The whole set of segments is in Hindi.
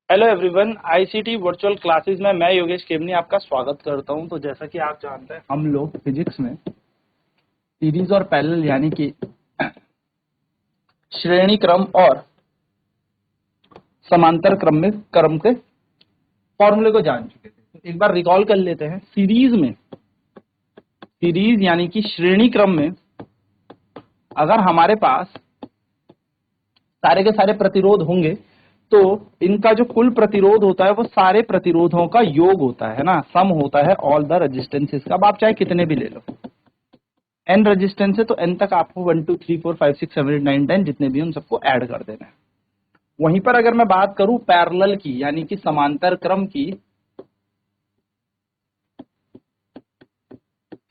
Hello everyone, ICT virtual classes में मैं योगेश केमनी आपका स्वागत करता हूं। तो जैसा कि आप जानते हैं, हम लोग फिजिक्स में सीरीज और पैरेलल यानी कि श्रेणी क्रम और समांतर क्रम में क्रम के फॉर्मूले को जान चुके थे। तो एक बार रिकॉल कर लेते हैं। सीरीज यानी कि श्रेणी क्रम में अगर हमारे पास सारे के सारे प्रतिरोध होंगे तो इनका जो कुल प्रतिरोध होता है वो सारे प्रतिरोधों का योग होता है ना, सम होता है ऑल द रेजिस्टेंसेस का। अब आप चाहे कितने भी ले लो, एन रेजिस्टेंस है तो एन तक आपको 1 2 3 4 5 6 7 8 9 10 जितने भी उन सबको ऐड कर देना है। वहीं पर अगर मैं बात करूं पैरेलल की यानी कि समांतर क्रम की,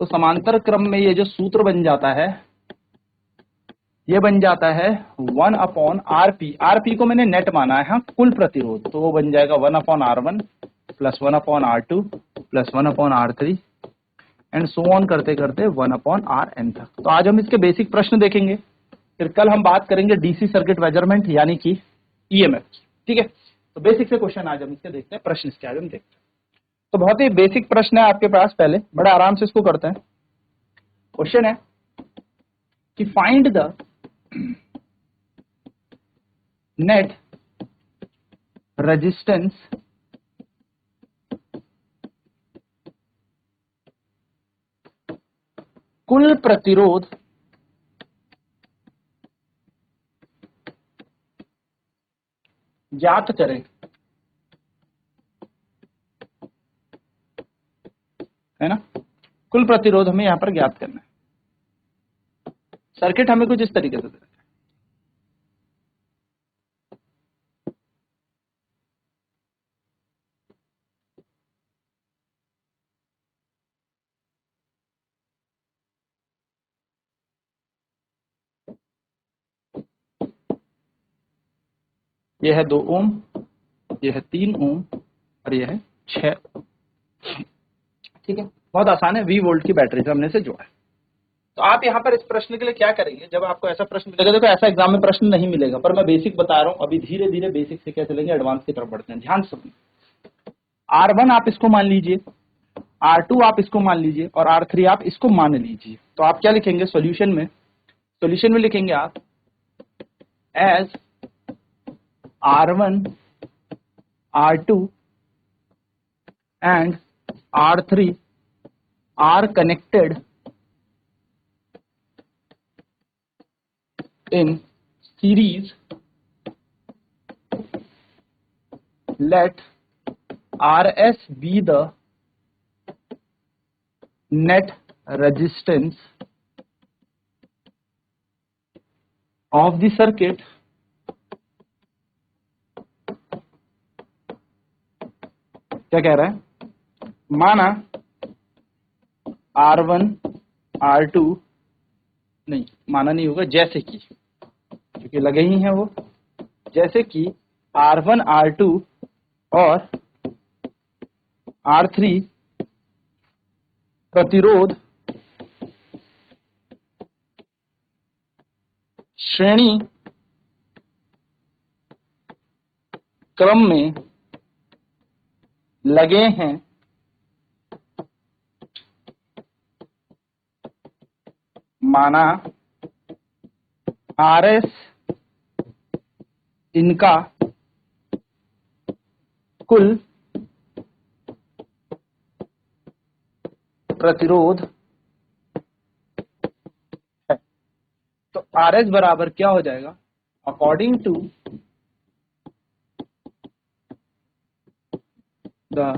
तो समांतर क्रम में ये जो सूत्र बन जाता है ये बन जाता है 1 अपॉन आरपी। आरपी को मैंने नेट माना है, हाँ, कुल प्रतिरोध, तो वो बन जाएगा 1 upon R1 plus 1 upon R2 plus 1 upon R3 and so on करते करते 1 अपॉन Rn तक। तो आज हम इसके बेसिक प्रश्न देखेंगे, फिर कल हम बात करेंगे डीसी सर्किट मेजरमेंट यानी कि ईएमएफ। ठीक है, तो बेसिक से क्वेश्चन आज हम इसके देखते हैं, प्रश्न इसके आज हम देखते हैं। तो बहुत ही बेसिक प्रश्न है आपके पास, पहले बड़े आराम से इसको करते हैं। क्वेश्चन है कि फाइंड द नेट रेजिस्टेंस कुल प्रतिरोध ज्ञात करें, है ना। कुल प्रतिरोध हमें यहां पर ज्ञात करना है। सर्किट हमें कुछ इस तरीके से देना है। यह है 2 ओम, यह है 3 ओम और यह है 6 ओम। ठीक है, बहुत आसान है। 20 वोल्ट की बैटरी से हमने से जोड़ा है। तो आप यहाँ पर इस प्रश्न के लिए क्या करेंगे, जब आपको ऐसा प्रश्न मिलेगा, देखो ऐसा एग्जाम में प्रश्न नहीं मिलेगा, पर मैं बेसिक बता रहा हूँ। अभी धीरे धीरे बेसिक से क्या चलेंगे, एडवांस की तरफ बढ़ते हैं। ध्यान से सुनिए। R1 आप इसको मान लीजिए, R2 आप इसको मान लीजिए और R3 आप इसको मान लीजिए। तो आप क्या लिखेंगे सॉल्यूशन में लिखेंगे आप as R1 R2 and R3 are connected in series, let Rs be the net resistance of the circuit क्या कह रहा है, माना R1 R2 नहीं माना नहीं होगा, जैसे कि, क्योंकि लगे ही हैं वो, जैसे कि R1 R2 और R3 प्रतिरोध श्रेणी क्रम में लगे हैं, माना Rs इनका कुल प्रतिरोध है। तो Rs बराबर क्या हो जाएगा, according to the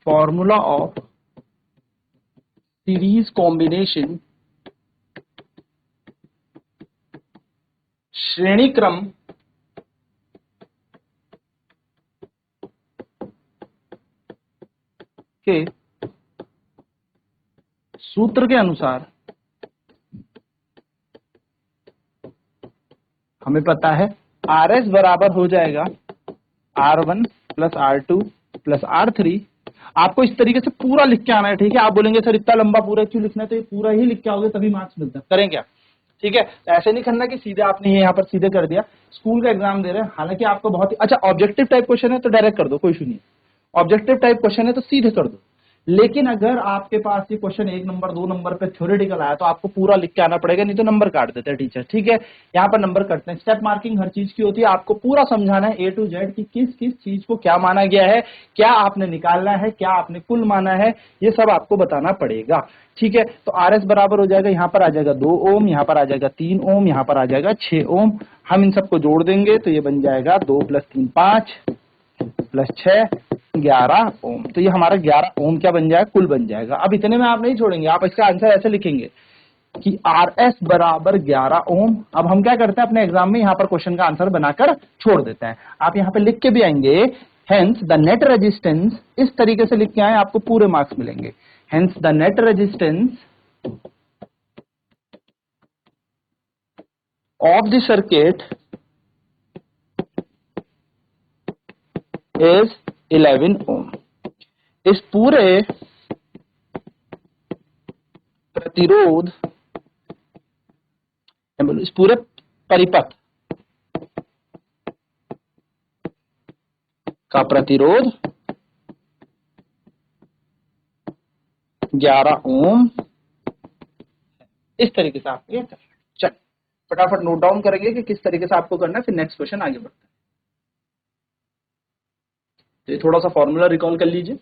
formula of series combination, श्रेणी क्रम के सूत्र के अनुसार हमें पता है Rs बराबर हो जाएगा R1 plus R2 plus R3। आपको इस तरीके से पूरा लिख के आना है, ठीक है। आप बोलेंगे सर इतना लंबा पूरा क्यों लिखना है, तो ये पूरा ही लिख के आओगे तभी मार्क्स मिलता है। करें क्या, ठीक है, ऐसे नहीं करना कि सीधे आपने ये यहाँ पर सीधे कर दिया। स्कूल का एग्जाम दे रहे हैं, हालांकि आपको बहुत ही अच्छा ऑब्जेक्टिव टाइप क्वेश्चन है तो डायरेक्ट कर दो, कोई इशू नहीं। ऑब्जेक्टिव टाइप क्वेश्चन है तो सीधे कर दो। लेकिन अगर आपके पास ये क्वेश्चन 1 नंबर 2 नंबर पे थ्योरेटिकल आया तो आपको पूरा लिख के आना पड़ेगा, नहीं तो नंबर काट देते हैं टीचर। ठीक है, यहाँ पर नंबर कटते हैं। स्टेप मार्किंग हर चीज की होती है, आपको पूरा समझाना है A to Z कि किस किस चीज को क्या माना गया है, क्या आपने निकालना है, क्या आपने कुल माना है, ये सब आपको बताना पड़ेगा। ठीक है, तो RS बराबर हो जाएगा, यहाँ पर आ जाएगा 2 ओम, यहाँ पर आ जाएगा 3 ओम, यहाँ पर आ जाएगा 6 ओम। हम इन सबको जोड़ देंगे तो ये बन जाएगा 2 + 3 5 + 6 11 ओम। तो ये हमारा 11 ओम क्या बन जाएगा, कुल बन जाएगा। अब इतने में आप नहीं छोड़ेंगे, आप इसका आंसर ऐसे लिखेंगे कि RS बराबर 11 ओम। अब हम क्या करते हैं अपने एग्जाम में, यहाँ पर क्वेश्चन का आंसर बनाकर छोड़ देते हैं। आप यहाँ पे लिख के भी आएंगे, हेंस द नेट रेजिस्टेंस, इस तरीके से लिख के आए, आपको पूरे मार्क्स मिलेंगे। Hence the net resistance of the circuit is 11 ओम। इस पूरे प्रतिरोध, इस पूरे परिपथ का प्रतिरोध 11 ओम। इस तरीके से आप ये कर, चल फटाफट नोट डाउन करेंगे कि किस तरीके से आपको करना है, फिर नेक्स्ट क्वेश्चन आगे बढ़ते हैं। तो ये थोड़ा सा फॉर्मूला रिकॉल कर लीजिए।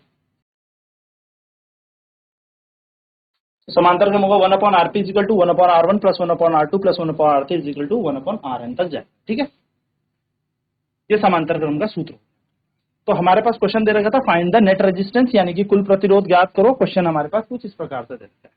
समांतर क्रम होगा 1/Rp = 1/R1 + 1/R2 + 1/R3 = 1/Rn तक जाए। ठीक है, ये समांतर क्रम का सूत्र। तो हमारे पास क्वेश्चन दे रखा था फाइंड द नेट रेजिस्टेंस, यानी कि कुल प्रतिरोध ज्ञात करो। क्वेश्चन हमारे पास कुछ इस प्रकार से दे रखा है।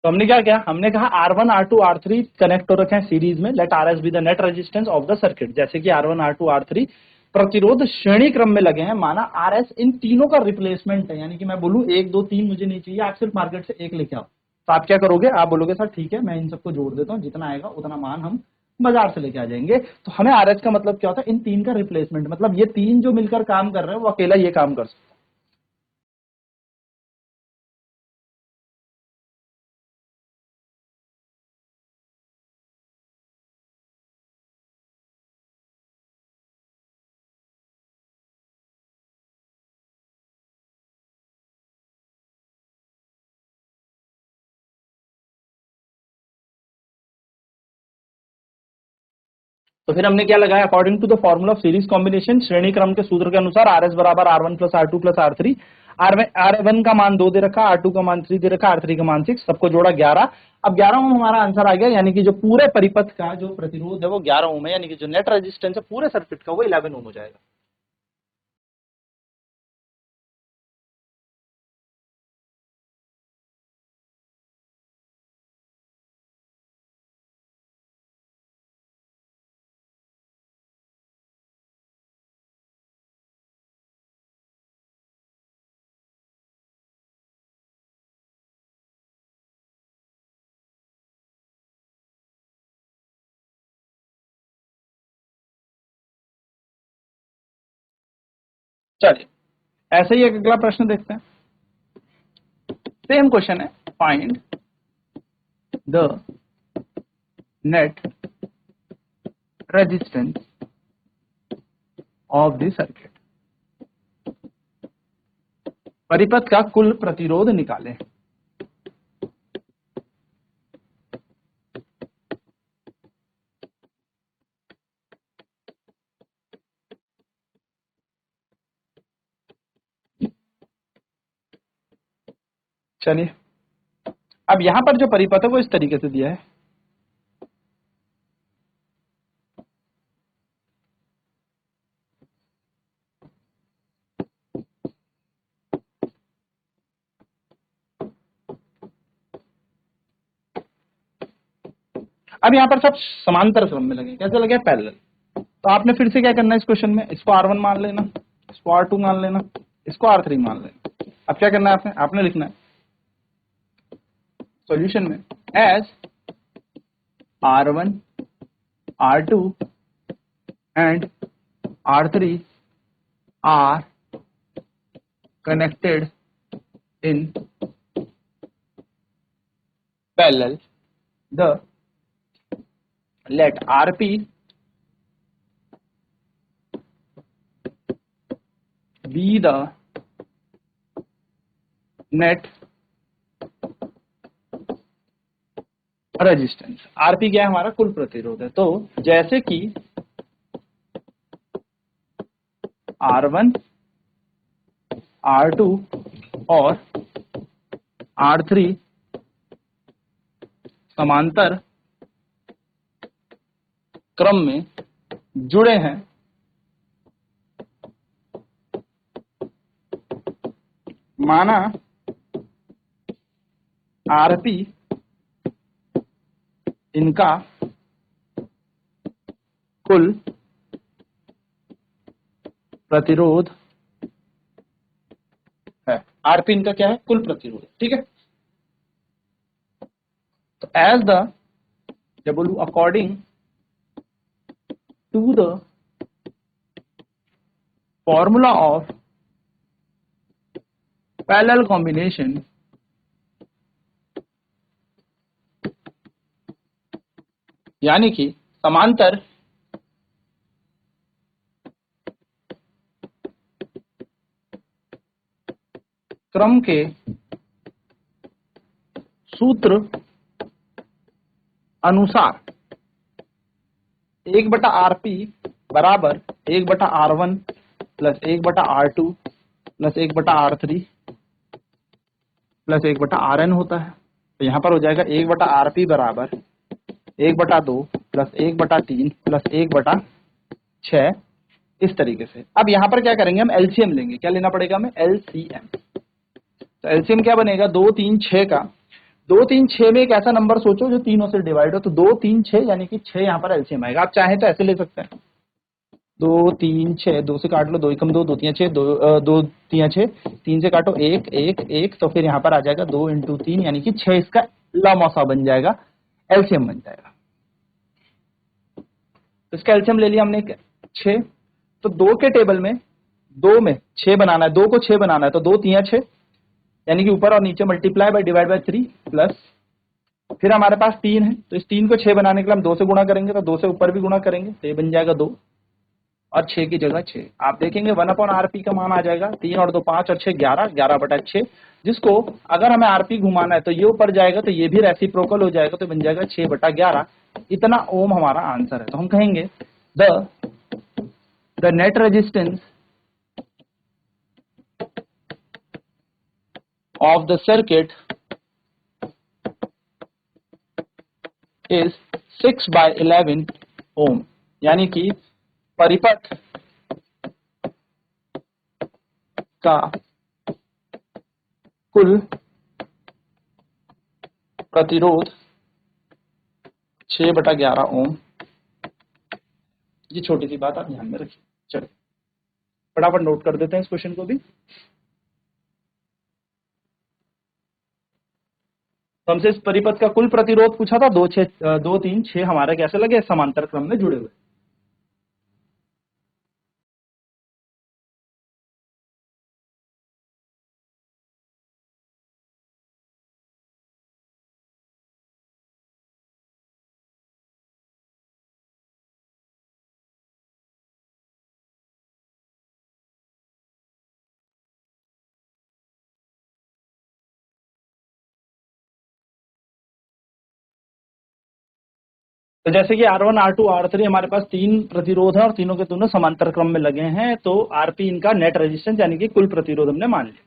तो हमने क्या किया, हमने कहा R1 R2 R3 कनेक्ट हो रखे हैं सीरीज में, let RS be the net resistance of the circuit. जैसे कि R1 R2 R3 प्रतिरोध श्रेणी क्रम में लगे हैं, माना RS इन तीनों का रिप्लेसमेंट है। यानी कि मैं बोलूं 1 2 3 मुझे नहीं चाहिए, आप सिर्फ मार्केट से एक लेके आओ, तो आप क्या करोगे, आप बोलोगे सर ठीक है मैं इन सबको जोड़ देता हूं, जितना आएगा उतना मान हम बाजार से लेके आ जाएंगे। तो हमें RS का मतलब क्या होता है, इन तीन का रिप्लेसमेंट, मतलब ये तीन जो मिलकर काम कर रहे हैं वो अकेला ये काम कर सकते। तो फिर हमने क्या लगाया, according to the formula of series combination, श्रेणी क्रम के सूत्र के अनुसार RS बराबर R1 + R2 + R3। R1 का मान 2 दे रखा, R2 का मान 3 दे रखा, R3 का मान 6, सबको जोड़ा 11। अब 11 ओम हमारा आंसर आ गया, यानी कि जो पूरे परिपथ का जो प्रतिरोध है वो 11 ओम है, यानी कि जो नेट रेजिस्टेंस है पूरे सर्किट का वो 11 ओम हो जाएगा। चलिए ऐसे ही एक अगला प्रश्न देखते हैं। सेम क्वेश्चन है, find the net resistance of the circuit, परिपथ का कुल प्रतिरोध निकालें। चलिए अब यहां पर जो परिपथ है वो इस तरीके से दिया है, अब यहाँ पर सब समांतर क्रम में लगे, कैसे लगे, पैरेलल। तो आपने फिर से क्या करना है इस क्वेश्चन में, इसको R1 मान लेना, इसको R2 मान लेना, इसको R3 मान लेना। अब क्या करना है आपने, आपने लिखना है सॉल्यूशन में as R1 R2 and R3 are connected in parallel the let Rp be the net resistance. RP क्या है? हमारा कुल प्रतिरोध है। तो जैसे कि R1, R2 और R3 समांतर क्रम में जुड़े हैं, माना आरपी इनका कुल प्रतिरोध है। आरपी इनका क्या है? कुल प्रतिरोध। ठीक है। तो as the W according to the formula of parallel combination, यानी कि समांतर क्रम के सूत्र अनुसार 1/Rp बराबर 1/R1 plus 1/R2 plus 1/R3 plus 1/Rn होता है। तो यहां पर हो जाएगा 1/Rp बराबर 1/2 प्लस 1/3 प्लस 1/6, इस तरीके से। अब यहां पर क्या करेंगे? हम एलसीएम लेंगे। क्या लेना पड़ेगा हमें? एलसीएम। तो एलसीएम क्या बनेगा? 2, 3, 6 का। 2, 3, 6 में एक ऐसा नंबर सोचो जो तीनों से डिवाइड हो। तो 2, 3, 6 यानी कि 6 यहाँ पर एलसीएम आएगा। आप चाहें तो ऐसे ले सकते हैं, 2, 3, 6, 2 से काट लो, 2 एकम 2, 2 तियां 6, 2 तियां 6, 3 से काटो 1, 1, 1, तो फिर यहाँ पर आ जाएगा 2 × 3 यानी कि 6 इसका लमौसा बन जाएगा, एलसीएम बन जाएगा। तो इसका एलसीएम ले लिया हमने 6। तो 2 के टेबल में 2 में 6 बनाना है, 2 को 6 बनाना है। तो 2 तियां 6 यानी कि ऊपर और नीचे multiply by divide by 3 plus, फिर हमारे पास 3 है। तो इस 3 को 6 बनाने के लिए हम 2 से गुणा करेंगे, तो 2 से ऊपर भी गुणा करेंगे, तो ये बन जाएगा 2 और 6 की जगह 6। आप देखेंगे 1/Rp का मान आ जाएगा 3 और 2 5 और 6 11, 11/6, जिसको अगर हमें आरपी घुमाना है तो ये ऊपर जाएगा, तो ये भी रेसिप्रोकल हो जाएगा, तो बन जाएगा 6/11। इतना ओम हमारा आंसर है। तो हम कहेंगे the net resistance of the circuit is 6/11 ohm, यानी कि परिपथ का कुल प्रतिरोध 6/11 ओम। ये छोटी सी बात आप ध्यान में रखिए। चलिए फटाफट नोट कर देते हैं इस क्वेश्चन को भी। तो हमसे इस परिपथ का कुल प्रतिरोध पूछा था, 2, 3, 6 हमारे कैसे लगे? समांतर क्रम में जुड़े हुए। तो जैसे कि R1, R2, R3 हमारे पास 3 प्रतिरोध है और तीनों के दोनों समांतर क्रम में लगे हैं, तो आरपी इनका नेट रेजिस्टेंस यानी कि कुल प्रतिरोध हमने मान लिया।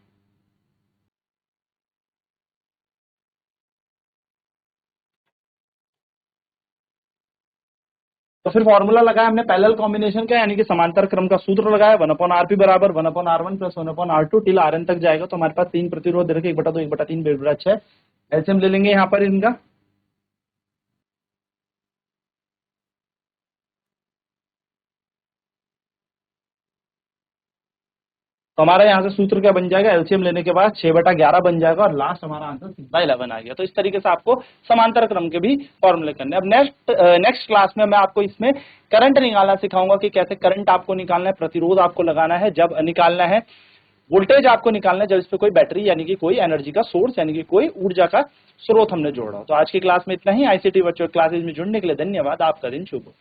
तो फिर फॉर्मूला लगाया हमने पैरेलल कॉम्बिनेशन का, यानी कि समांतर क्रम का सूत्र लगाया, 1/Rp बराबर 1/R1 plus 1/R2 till Rn तक जाएगा। तो हमारे पास 3 प्रतिरोध दे रखे, 1/2, 1/3, 1/6। एलसीएम ले लेंगे यहाँ पर इनका। तो हमारा यहाँ से सूत्र क्या बन जाएगा? एलसीएम लेने के बाद 6/11 बन जाएगा और लास्ट हमारा आंसर 6/11 आ गया। तो इस तरीके से आपको समांतर क्रम के भी फॉर्मूले करने। अब नेक्स्ट क्लास में मैं आपको इसमें करंट निकालना सिखाऊंगा कि कैसे करंट आपको निकालना है, प्रतिरोध आपको लगाना है, जब निकालना है वोल्टेज आपको निकालना है जब इस पे कोई बैटरी यानी कि कोई एनर्जी का सोर्स यानी कि कोई ऊर्जा का स्रोत हमने जोड़ा। तो आज की क्लास में इतना ही। आईसीटी वर्चुअल क्लासेज में जुड़ने के लिए धन्यवाद। आपका दिन शुभ हो।